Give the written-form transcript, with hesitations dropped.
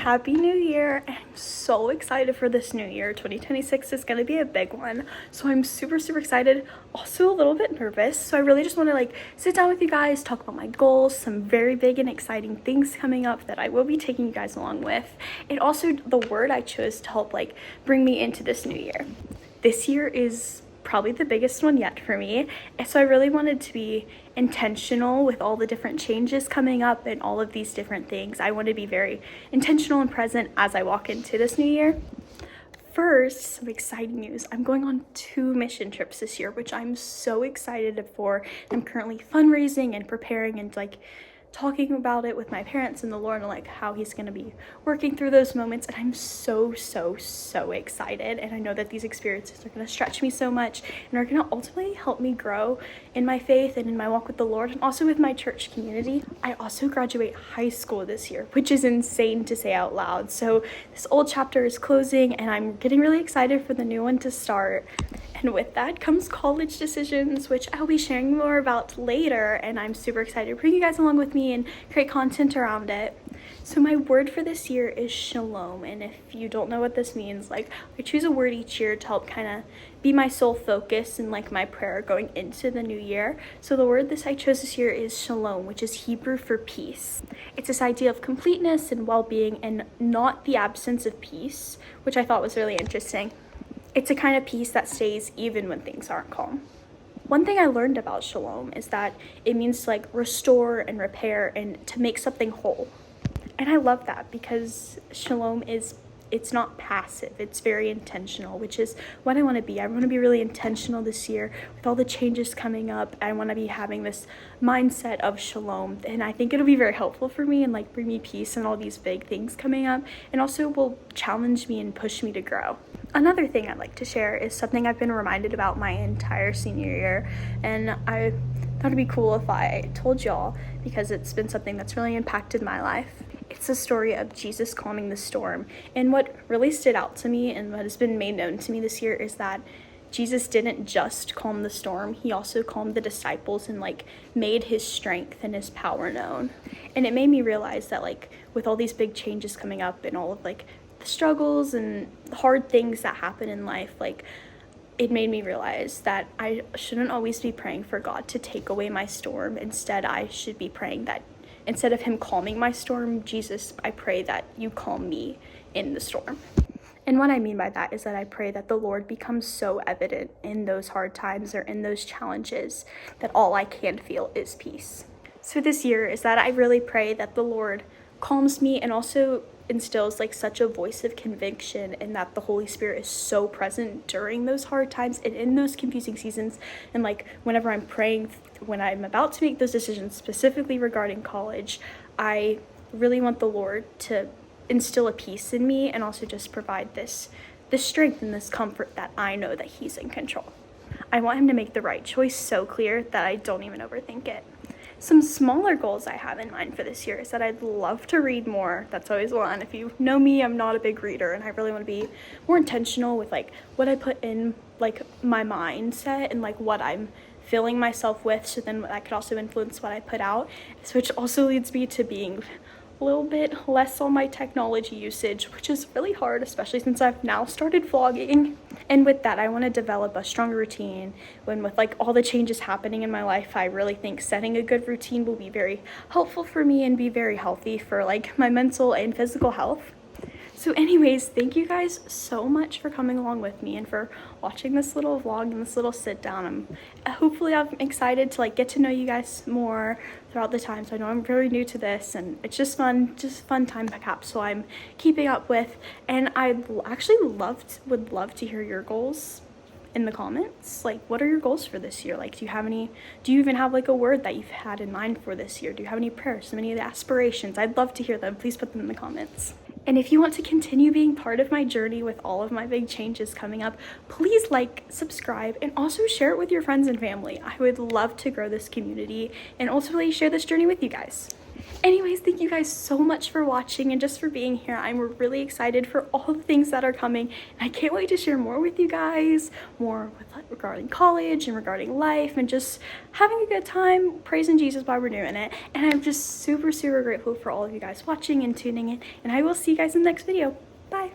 Happy New Year! I'm so excited for this new year. 2026 is gonna be a big one, so I'm super excited. Also a little bit nervous, so I really just want to sit down with you guys, talk about my goals, some very big and exciting things coming up that I will be taking you guys along with, and also the word I chose to help bring me into this new year. This year is probably the biggest one yet for me, and so I really wanted to be intentional with all the different changes coming up and all of these different things. I want to be very intentional and present as I walk into this new year. First, some exciting news. I'm going on 2 mission trips this year, which I'm so excited for. I'm currently fundraising and preparing and talking about it with my parents and the Lord and how he's going to be working through those moments, and I'm so excited. And I know that these experiences are going to stretch me so much and are going to ultimately help me grow in my faith and in my walk with the Lord and also with my church community. I also graduate high school this year, which is insane to say out loud. So this old chapter is closing and I'm getting really excited for the new one to start. And with that comes college decisions, which I'll be sharing more about later, and I'm super excited to bring you guys along with me and create content around it. So my word for this year is shalom, and if you don't know what this means, I choose a word each year to help kind of be my sole focus and my prayer going into the new year. So the word I chose this year is shalom, which is Hebrew for peace. It's this idea of completeness and well-being and not the absence of peace, which I thought was really interesting. It's a kind of peace that stays even when things aren't calm. One thing I learned about shalom is that it means to restore and repair and to make something whole. And I love that because shalom it's not passive, it's very intentional, which is what I want to be. I want to be really intentional this year with all the changes coming up. I want to be having this mindset of shalom, and I think it'll be very helpful for me and bring me peace and all these big things coming up, and also will challenge me and push me to grow. Another thing I'd like to share is something I've been reminded about my entire senior year, and I thought it'd be cool if I told y'all because it's been something that's really impacted my life. It's the story of Jesus calming the storm. And what really stood out to me and what has been made known to me this year is that Jesus didn't just calm the storm, he also calmed the disciples and made his strength and his power known. And it made me realize that with all these big changes coming up and all of the struggles and hard things that happen in life, it made me realize that I shouldn't always be praying for God to take away my storm. Instead, I should be praying that instead of him calming my storm, Jesus, I pray that you calm me in the storm. And what I mean by that is that I pray that the Lord becomes so evident in those hard times or in those challenges that all I can feel is peace. So this year is that I really pray that the Lord calms me and also instills such a voice of conviction, and that the Holy Spirit is so present during those hard times and in those confusing seasons. And whenever I'm praying, when I'm about to make those decisions, specifically regarding college, I really want the Lord to instill a peace in me and also just provide this strength and this comfort that I know that he's in control. I want him to make the right choice so clear that I don't even overthink it. Some smaller goals I have in mind for this year is that I'd love to read more. That's always one. If you know me, I'm not a big reader, and I really want to be more intentional with what I put in my mindset and what I'm filling myself with, so then that could also influence what I put out, which also leads me to being a little bit less on my technology usage, which is really hard, especially since I've now started vlogging. And with that, I want to develop a stronger routine. When with all the changes happening in my life, I really think setting a good routine will be very helpful for me and be very healthy for my mental and physical health. So anyways, thank you guys so much for coming along with me and for watching this little vlog and this little sit down. Hopefully I'm excited to get to know you guys more throughout the time. So I know I'm very new to this, and it's just fun time capsule I'm keeping up with. And I actually would love to hear your goals in the comments. What are your goals for this year? Do you even have a word that you've had in mind for this year? Do you have any prayers, any aspirations? I'd love to hear them. Please put them in the comments. And if you want to continue being part of my journey with all of my big changes coming up, please subscribe, and also share it with your friends and family. I would love to grow this community and ultimately share this journey with you guys. Anyways, thank you guys so much for watching and just for being here. I'm really excited for all the things that are coming, and I can't wait to share more with you guys, more with regarding college and regarding life and just having a good time praising Jesus while we're doing it. And I'm just super grateful for all of you guys watching and tuning in, and I will see you guys in the next video. Bye.